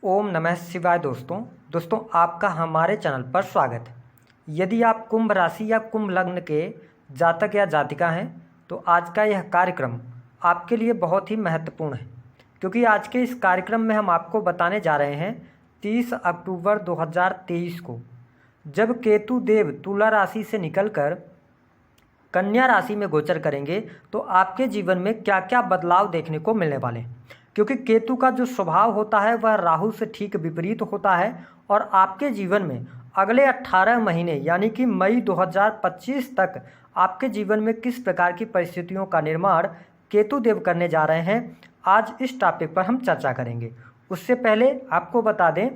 ओम नमः शिवाय। दोस्तों आपका हमारे चैनल पर स्वागत है। यदि आप कुंभ राशि या कुंभ लग्न के जातक या जातिका हैं तो आज का यह कार्यक्रम आपके लिए बहुत ही महत्वपूर्ण है, क्योंकि आज के इस कार्यक्रम में हम आपको बताने जा रहे हैं 30 अक्टूबर 2023 को जब केतु देव तुला राशि से निकलकर कन्या राशि में गोचर करेंगे तो आपके जीवन में क्या क्या बदलाव देखने को मिलने वाले हैं। क्योंकि केतु का जो स्वभाव होता है वह राहु से ठीक विपरीत होता है और आपके जीवन में अगले 18 महीने यानी कि मई 2025 तक आपके जीवन में किस प्रकार की परिस्थितियों का निर्माण केतु देव करने जा रहे हैं, आज इस टॉपिक पर हम चर्चा करेंगे। उससे पहले आपको बता दें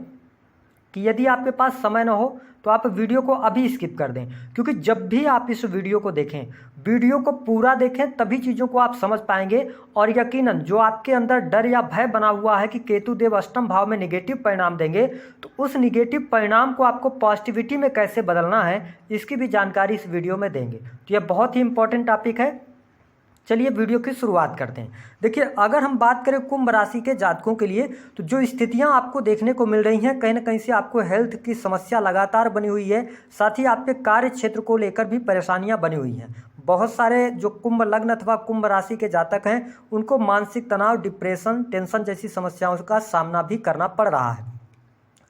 कि यदि आपके पास समय न हो तो आप वीडियो को अभी स्किप कर दें, क्योंकि जब भी आप इस वीडियो को देखें, वीडियो को पूरा देखें, तभी चीज़ों को आप समझ पाएंगे। और यकीनन जो आपके अंदर डर या भय बना हुआ है कि केतु देव अष्टम भाव में निगेटिव परिणाम देंगे, तो उस निगेटिव परिणाम को आपको पॉजिटिविटी में कैसे बदलना है, इसकी भी जानकारी इस वीडियो में देंगे। तो यह बहुत ही इंपॉर्टेंट टॉपिक है। चलिए वीडियो की शुरुआत करते हैं। देखिए, अगर हम बात करें कुंभ राशि के जातकों के लिए, तो जो स्थितियां आपको देखने को मिल रही हैं, कहीं ना कहीं से आपको हेल्थ की समस्या लगातार बनी हुई है, साथ ही आपके कार्य क्षेत्र को लेकर भी परेशानियां बनी हुई हैं। बहुत सारे जो कुंभ लग्न अथवा कुंभ राशि के जातक हैं उनको मानसिक तनाव, डिप्रेशन, टेंशन जैसी समस्याओं का सामना भी करना पड़ रहा है।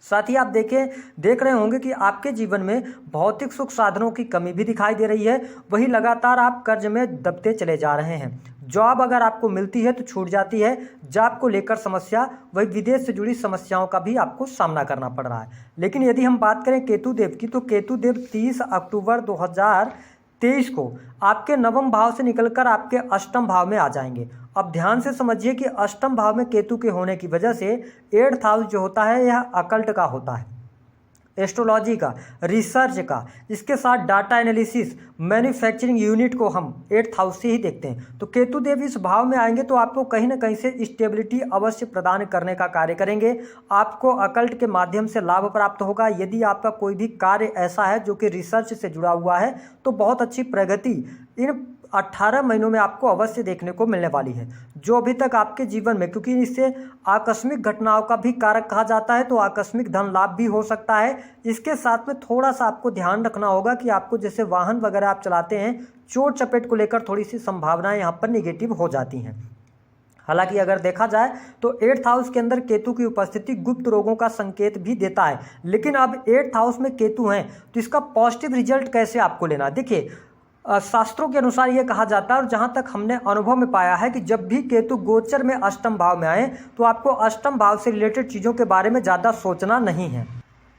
साथ ही आप देख रहे होंगे कि आपके जीवन में भौतिक सुख साधनों की कमी भी दिखाई दे रही है। वही लगातार आप कर्ज में दबते चले जा रहे हैं। जॉब अगर आपको मिलती है तो छूट जाती है। जॉब को लेकर समस्या, वही विदेश से जुड़ी समस्याओं का भी आपको सामना करना पड़ रहा है। लेकिन यदि हम बात करें केतु देव की, तो केतु देव 30 अक्टूबर 2023 को आपके नवम भाव से निकलकर आपके अष्टम भाव में आ जाएंगे। अब ध्यान से समझिए कि अष्टम भाव में केतु के होने की वजह से 8th हाउस जो होता है यह अकल्ट का होता है, एस्ट्रोलॉजी का, रिसर्च का, इसके साथ डाटा एनालिसिस, मैन्युफैक्चरिंग यूनिट को हम 8th हाउस से ही देखते हैं। तो केतु देव इस भाव में आएंगे तो आपको कहीं ना कहीं से स्टेबिलिटी अवश्य प्रदान करने का कार्य करेंगे। आपको अकल्ट के माध्यम से लाभ प्राप्त होगा। यदि आपका कोई भी कार्य ऐसा है जो कि रिसर्च से जुड़ा हुआ है तो बहुत अच्छी प्रगति इन 18 महीनों में आपको अवश्य देखने को मिलने वाली है। जो अभी तक आपके जीवन में, क्योंकि इससे आकस्मिक घटनाओं का भी कारक कहा जाता है, तो आकस्मिक धन लाभ भी हो सकता है। इसके साथ में थोड़ा सा आपको ध्यान रखना होगा कि आपको जैसे वाहन वगैरह आप चलाते हैं, चोट चपेट को लेकर थोड़ी सी संभावनाएं यहाँ पर निगेटिव हो जाती हैं। हालांकि अगर देखा जाए तो 8th हाउस के अंदर केतु की उपस्थिति गुप्त रोगों का संकेत भी देता है। लेकिन अब 8th हाउस में केतु हैं तो इसका पॉजिटिव रिजल्ट कैसे आपको लेना। देखिए, शास्त्रों के अनुसार यह कहा जाता है और जहां तक हमने अनुभव में पाया है कि जब भी केतु गोचर में अष्टम भाव में आए तो आपको अष्टम भाव से रिलेटेड चीज़ों के बारे में ज़्यादा सोचना नहीं है।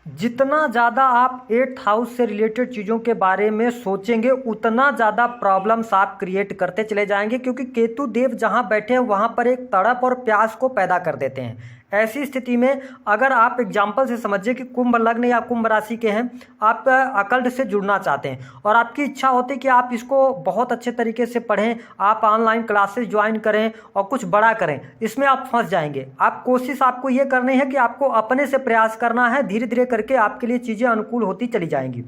जितना ज़्यादा आप 8th हाउस से रिलेटेड चीज़ों के बारे में सोचेंगे उतना ज़्यादा प्रॉब्लम्स आप क्रिएट करते चले जाएंगे, क्योंकि केतु देव जहाँ बैठे हैं वहाँ पर एक तड़प और प्यास को पैदा कर देते हैं। ऐसी स्थिति में अगर आप एग्जाम्पल से समझिए कि कुंभ लग्न या कुंभ राशि के हैं, आप अकल्ट से जुड़ना चाहते हैं और आपकी इच्छा होती है कि आप इसको बहुत अच्छे तरीके से पढ़ें, आप ऑनलाइन क्लासेस ज्वाइन करें और कुछ बड़ा करें, इसमें आप फंस जाएंगे। आप कोशिश आपको ये करनी है कि आपको अपने से प्रयास करना है, धीरे धीरे करके आपके लिए चीज़ें अनुकूल होती चली जाएंगी।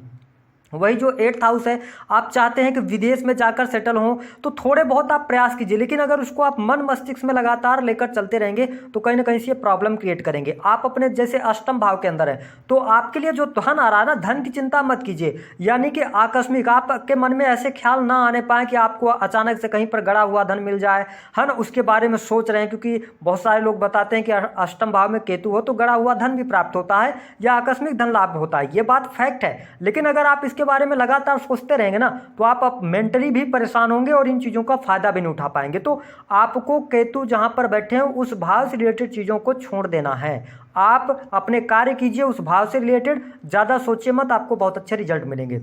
वही जो 8th हाउस है, आप चाहते हैं कि विदेश में जाकर सेटल हों तो थोड़े बहुत आप प्रयास कीजिए, लेकिन अगर उसको आप मन मस्तिष्क में लगातार लेकर चलते रहेंगे तो कहीं ना कहीं से प्रॉब्लम क्रिएट करेंगे। आप अपने जैसे अष्टम भाव के अंदर है तो आपके लिए जो धन आ रहा है ना, धन की चिंता मत कीजिए। यानी कि आकस्मिक आपके मन में ऐसे ख्याल ना आने पाए कि आपको अचानक से कहीं पर गड़ा हुआ धन मिल जाए, है ना, उसके बारे में सोच रहे हैं। क्योंकि बहुत सारे लोग बताते हैं कि अष्टम भाव में केतु हो तो गड़ा हुआ धन भी प्राप्त होता है या आकस्मिक धन लाभ होता है, ये बात फैक्ट है। लेकिन अगर आप के बारे में लगातार सोचते रहेंगे ना तो आप मेंटली भी परेशान होंगे और इन चीजों का फायदा भी नहीं उठा पाएंगे। तो आपको केतु जहां पर बैठे हैं उस भाव से रिलेटेड चीजों को छोड़ देना है। आप अपने कार्य कीजिए, उस भाव से रिलेटेड ज्यादा सोचिए मत, आपको बहुत अच्छे रिजल्ट मिलेंगे।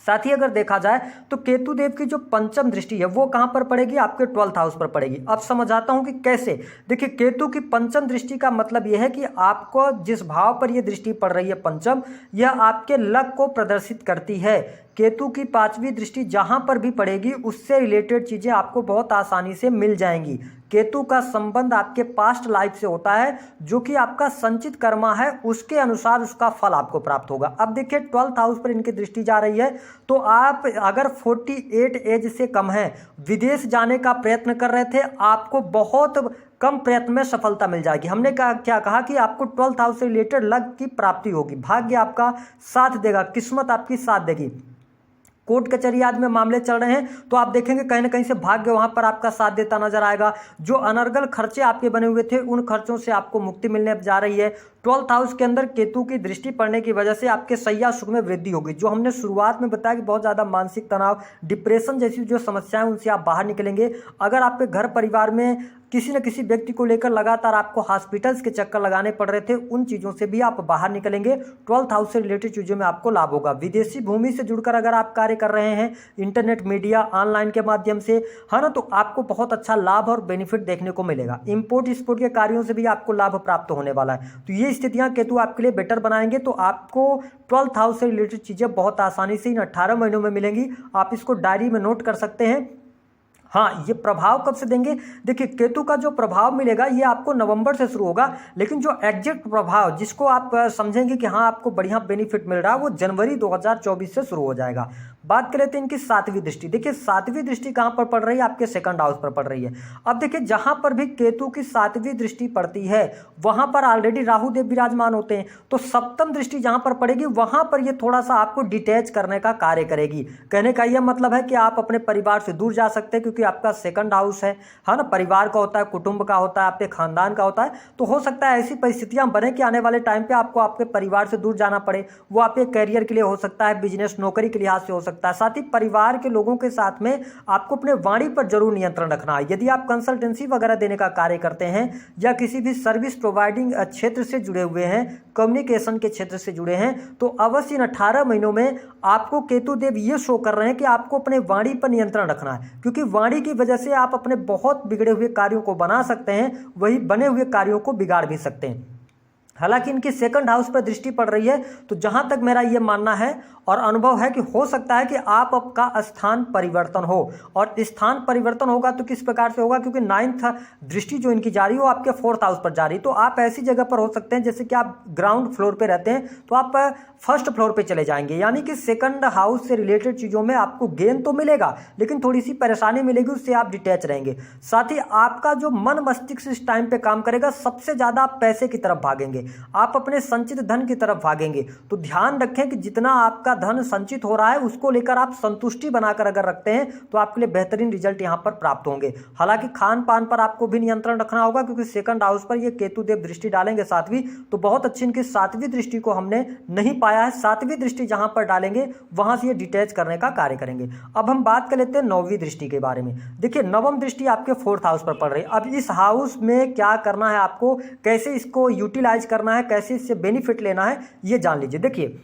साथ ही अगर देखा जाए तो केतु देव की जो पंचम दृष्टि है वो कहां पर पड़ेगी, आपके 12th हाउस पर पड़ेगी। अब समझाता हूं कि कैसे। देखिए, केतु की पंचम दृष्टि का मतलब यह है कि आपको जिस भाव पर यह दृष्टि पड़ रही है पंचम, यह आपके लक को प्रदर्शित करती है। केतु की 5वीं दृष्टि जहां पर भी पड़ेगी उससे रिलेटेड चीजें आपको बहुत आसानी से मिल जाएंगी। केतु का संबंध आपके पास्ट लाइफ से होता है, जो कि आपका संचित कर्मा है, उसके अनुसार उसका फल आपको प्राप्त होगा। अब देखिए, 12th हाउस पर इनकी दृष्टि जा रही है तो आप अगर 48 एज से कम है, विदेश जाने का प्रयत्न कर रहे थे, आपको बहुत कम प्रयत्न में सफलता मिल जाएगी। हमने क्या कहा कि आपको 12th हाउस से रिलेटेड लक की प्राप्ति होगी, भाग्य आपका साथ देगा, किस्मत आपकी साथ देगी। कोर्ट कचहरी आदि में मामले चल रहे हैं तो आप देखेंगे कहीं ना कहीं से भाग्य वहां पर आपका साथ देता नजर आएगा। जो अनर्गल खर्चे आपके बने हुए थे उन खर्चों से आपको मुक्ति मिलने जा रही है। 12th हाउस के अंदर केतु की दृष्टि पड़ने की वजह से आपके शैया सुख में वृद्धि होगी। जो हमने शुरुआत में बताया कि बहुत ज़्यादा मानसिक तनाव, डिप्रेशन जैसी जो समस्याएं उनसे आप बाहर निकलेंगे। अगर आपके घर परिवार में किसी न किसी व्यक्ति को लेकर लगातार आपको हॉस्पिटल्स के चक्कर लगाने पड़ रहे थे, उन चीज़ों से भी आप बाहर निकलेंगे। 12th हाउस से रिलेटेड चीज़ों में आपको लाभ होगा। विदेशी भूमि से जुड़कर अगर आप कार्य कर रहे हैं, इंटरनेट मीडिया ऑनलाइन के माध्यम से, है ना, तो आपको बहुत अच्छा लाभ और बेनिफिट देखने को मिलेगा। इंपोर्ट एक्सपोर्ट के कार्यों से भी आपको लाभ प्राप्त होने वाला है। तो ये स्थितियां केतु आपके लिए बेटर बनाएंगे। तो आपको 12th हाउस से रिलेटेड चीज़ें बहुत आसानी से इन 18 महीनों में मिलेंगी। आप इसको डायरी में नोट कर सकते हैं। हाँ, ये प्रभाव कब से देंगे? देखिए, केतु का जो प्रभाव मिलेगा ये आपको नवंबर से शुरू होगा, लेकिन जो एग्जैक्ट प्रभाव जिसको आप समझेंगे कि हाँ आपको बढ़िया बेनिफिट मिल रहा है, वो जनवरी 2024 से शुरू हो जाएगा। बात कर लेते हैं इनकी 7वीं दृष्टि। देखिए, 7वीं दृष्टि कहाँ पर पड़ रही है? आपके 2nd हाउस पर पड़ रही है। अब देखिए, जहां पर भी केतु की 7वीं दृष्टि पड़ती है वहां पर ऑलरेडी राहु देव विराजमान होते हैं। तो 7वीं दृष्टि जहां पर पड़ेगी वहां पर ये थोड़ा सा आपको डिटैच करने का कार्य करेगी। कहने का यह मतलब है कि आप अपने परिवार से दूर जा सकते हैं, क्योंकि आपका 2nd हाउस है ना, परिवार का होता है, कुटुंब का होता है, आपके खानदान का होता है। तो हो सकता है ऐसी परिस्थितियां बने कि आने वाले टाइम पे आपको आपके परिवार से दूर जाना पड़े। वो आपके करियर के लिए हो सकता है, बिजनेस नौकरी के लिहाज से हो सकता है। साथ ही परिवार के लोगों के साथ में आपको अपने वाणी पर जरूर नियंत्रण रखना है। यदि आप कंसल्टेंसी वगैरह देने का कार्य करते हैं या किसी भी सर्विस प्रोवाइडिंग क्षेत्र से जुड़े हुए हैं, कम्युनिकेशन के क्षेत्र से जुड़े हैं, तो अवश्य इन 18 महीनों में आपको केतु देव ये शो कर रहे हैं कि आपको अपने वाणी पर नियंत्रण रखना है, क्योंकि वाणी की वजह से आप अपने बहुत बिगड़े हुए कार्यों को बना सकते हैं, वही बने हुए कार्यों को बिगाड़ भी सकते हैं। हालांकि इनकी 2nd हाउस पर दृष्टि पड़ रही है, तो जहां तक मेरा यह मानना है और अनुभव है कि हो सकता है कि आपका स्थान परिवर्तन हो। और स्थान परिवर्तन होगा तो किस प्रकार से होगा? क्योंकि 9th दृष्टि जो इनकी जा रही है वो आपके 4th हाउस पर जा रही है। तो आप ऐसी जगह पर हो सकते हैं जैसे कि आप ग्राउंड फ्लोर पे रहते हैं तो आप 1st फ्लोर पे चले जाएंगे, यानी कि 2nd हाउस से रिलेटेड चीज़ों में आपको गेन तो मिलेगा, लेकिन थोड़ी सी परेशानी मिलेगी, उससे आप डिटैच रहेंगे। साथ ही आपका जो मन मस्तिष्क इस टाइम पे काम करेगा, सबसे ज़्यादा आप पैसे की तरफ भागेंगे, आप अपने संचित धन की तरफ भागेंगे। तो ध्यान रखें कि जितना आपका धन संचित हो रहा है उसको लेकर आप संतुष्टि बनाकर अगर रखते हैं तो आपके लिए बेहतरीन रिजल्ट यहां पर प्राप्त होंगे। हालांकि खान पान पर आपको भी नियंत्रण रखना होगा, क्योंकि 2nd हाउस पर ये केतु देव दृष्टि डालेंगे 7वीं, तो बहुत अच्छी इनकी 7वीं दृष्टि को हमने नहीं पाया है। 7वीं दृष्टि जहां पर डालेंगे वहां से ये डिटैच करने का कार्य करेंगे। अब हम बात कर लेते हैं 9वीं दृष्टि के बारे में। देखिए, 9वीं दृष्टि आपके 4th हाउस पर पड़ रही है। अब इस हाउस में क्या करना है आपको, कैसे इसको यूटिलाइज करना है, कैसे इससे बेनिफिट लेना है, ये जान लीजिए। देखिए,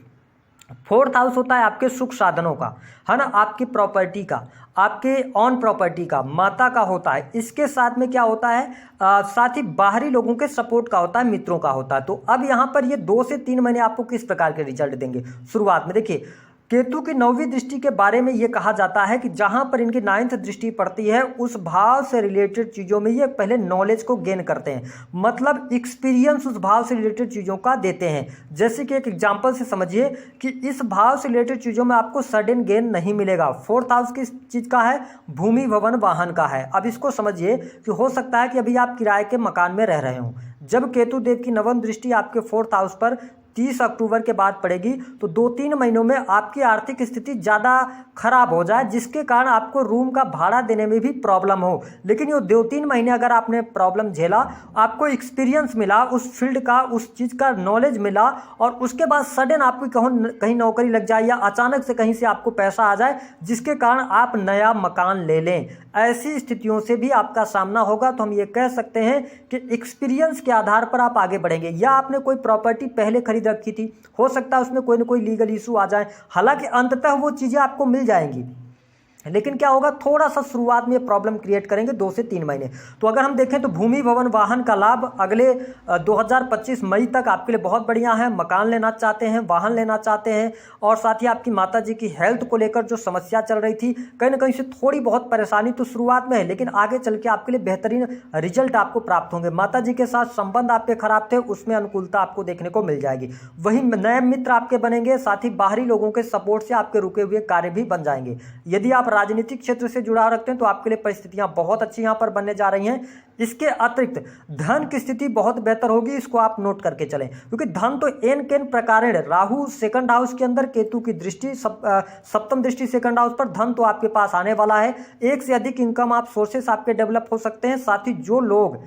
4th हाउस होता है आपके सुख साधनों का, है ना, आपकी प्रॉपर्टी का, आपके ऑन प्रॉपर्टी का, माता का होता है। इसके साथ में क्या होता है, साथ ही बाहरी लोगों के सपोर्ट का होता है, मित्रों का होता है। तो अब यहाँ पर ये 2 से 3 महीने आपको किस प्रकार के रिजल्ट देंगे? शुरुआत में देखिए, केतु की 9वीं दृष्टि के बारे में ये कहा जाता है कि जहां पर इनकी 9th दृष्टि पड़ती है उस भाव से रिलेटेड चीज़ों में ये पहले नॉलेज को गेन करते हैं, मतलब एक्सपीरियंस उस भाव से रिलेटेड चीज़ों का देते हैं। जैसे कि एक एग्जांपल से समझिए कि इस भाव से रिलेटेड चीज़ों में आपको सडन गेन नहीं मिलेगा। 4th हाउस किस चीज़ का है? भूमि भवन वाहन का है। अब इसको समझिए कि हो सकता है कि अभी आप किराए के मकान में रह रहे हो, जब केतु देव की 9वीं दृष्टि आपके 4th हाउस पर 30 अक्टूबर के बाद पड़ेगी तो 2-3 महीनों में आपकी आर्थिक स्थिति ज़्यादा खराब हो जाए, जिसके कारण आपको रूम का भाड़ा देने में भी प्रॉब्लम हो। लेकिन ये 2-3 महीने अगर आपने प्रॉब्लम झेला, आपको एक्सपीरियंस मिला उस फील्ड का, उस चीज़ का नॉलेज मिला, और उसके बाद सडन आपकी कहीं नौकरी लग जाए या अचानक से कहीं से आपको पैसा आ जाए जिसके कारण आप नया मकान ले लें, ऐसी स्थितियों से भी आपका सामना होगा। तो हम ये कह सकते हैं कि एक्सपीरियंस के आधार पर आप आगे बढ़ेंगे। या आपने कोई प्रॉपर्टी पहले खरीद रखी थी, हो सकता है उसमें कोई ना कोई लीगल इशू आ जाए, हालांकि अंततः वो चीज़ें आपको मिल जाएंगी, लेकिन क्या होगा, थोड़ा सा शुरुआत में प्रॉब्लम क्रिएट करेंगे 2 से 3 महीने। तो अगर हम देखें तो भूमि भवन वाहन का लाभ अगले 2025 मई तक आपके लिए बहुत बढ़िया है। मकान लेना चाहते हैं, वाहन लेना चाहते हैं, और साथ ही आपकी माता जी की हेल्थ को लेकर जो समस्या चल रही थी, कहीं ना कहीं से थोड़ी बहुत परेशानी तो शुरुआत में है, लेकिन आगे चल के आपके लिए बेहतरीन रिजल्ट आपको प्राप्त होंगे। माता जी के साथ संबंध आपके खराब थे, उसमें अनुकूलता आपको देखने को मिल जाएगी। वहीं नए मित्र आपके बनेंगे, साथ ही बाहरी लोगों के सपोर्ट से आपके रुके हुए कार्य भी बन जाएंगे। यदि आप राजनीतिक क्षेत्र से जुड़ाव रखते हैं तो आपके लिए परिस्थितियां बहुत अच्छी यहाँ पर बनने जा रही हैं। इसके अतिरिक्त धन की स्थिति बहुत बेहतर होगी, इसको आप नोट करके चलें, क्योंकि धन तो एन केन प्रकारेण, राहु सेकंड हाउस के अंदर, केतु की दृष्टि सप्तम दृष्टि सेकंड हाउस पर, धन तो आपके पास आने वाला है। एक से अधिक इनकम आप सोर्सेस आपके डेवलप हो सकते हैं। साथ ही जो लोग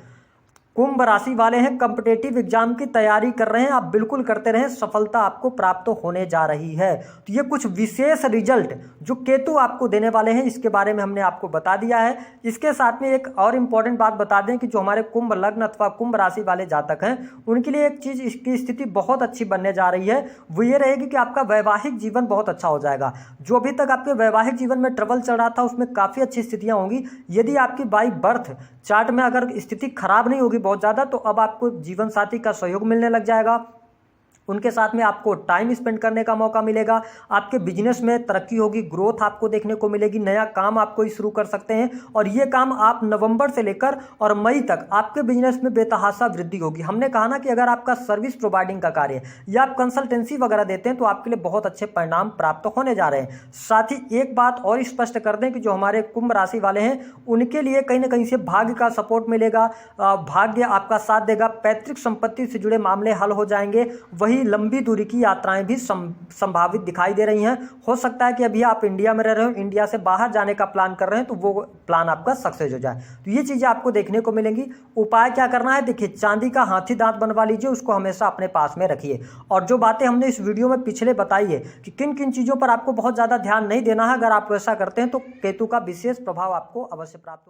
कुंभ राशि वाले हैं, कॉम्पिटेटिव एग्जाम की तैयारी कर रहे हैं, आप बिल्कुल करते रहें, सफलता आपको प्राप्त होने जा रही है। तो ये कुछ विशेष रिजल्ट जो केतु आपको देने वाले हैं, इसके बारे में हमने आपको बता दिया है। इसके साथ में एक और इम्पॉर्टेंट बात बता दें कि जो हमारे कुंभ लग्न अथवा कुंभ राशि वाले जातक हैं, उनके लिए एक चीज़, इसकी स्थिति बहुत अच्छी बनने जा रही है, वो ये रहेगी कि आपका वैवाहिक जीवन बहुत अच्छा हो जाएगा। जो अभी तक आपके वैवाहिक जीवन में ट्रबल चल रहा था, उसमें काफ़ी अच्छी स्थितियाँ होंगी। यदि आपकी बाई बर्थ चार्ट में अगर स्थिति खराब नहीं होगी बहुत ज़्यादा, तो अब आपको जीवन साथी का सहयोग मिलने लग जाएगा, उनके साथ में आपको टाइम स्पेंड करने का मौका मिलेगा, आपके बिजनेस में तरक्की होगी, ग्रोथ आपको देखने को मिलेगी, नया काम आप कोई शुरू कर सकते हैं। और ये काम आप नवंबर से लेकर और मई तक आपके बिजनेस में बेतहाशा वृद्धि होगी। हमने कहा ना कि अगर आपका सर्विस प्रोवाइडिंग का कार्य या आप कंसल्टेंसी वगैरह देते हैं तो आपके लिए बहुत अच्छे परिणाम प्राप्त होने जा रहे हैं। साथ ही एक बात और स्पष्ट कर दें कि जो हमारे कुंभ राशि वाले हैं, उनके लिए कहीं ना कहीं से भाग्य का सपोर्ट मिलेगा, भाग्य आपका साथ देगा, पैतृक संपत्ति से जुड़े मामले हल हो जाएंगे। वही लंबी दूरी की यात्राएं भी संभावित दिखाई दे रही हैं। हो सकता है कि अभी आप इंडिया में रह रहे हो, इंडिया से बाहर जाने का प्लान कर रहे हैं, तो वो प्लान आपका सक्सेस हो जाए। तो ये चीजें आपको देखने को मिलेंगी। उपाय क्या करना है, देखिए, चांदी का हाथी दांत बनवा लीजिए, उसको हमेशा अपने पास में रखिए। और जो बातें हमने इस वीडियो में पिछले बताई है कि किन किन चीजों पर आपको बहुत ज्यादा ध्यान नहीं देना है, अगर आप वैसा करते हैं तो केतु का विशेष प्रभाव आपको अवश्य प्राप्त हो।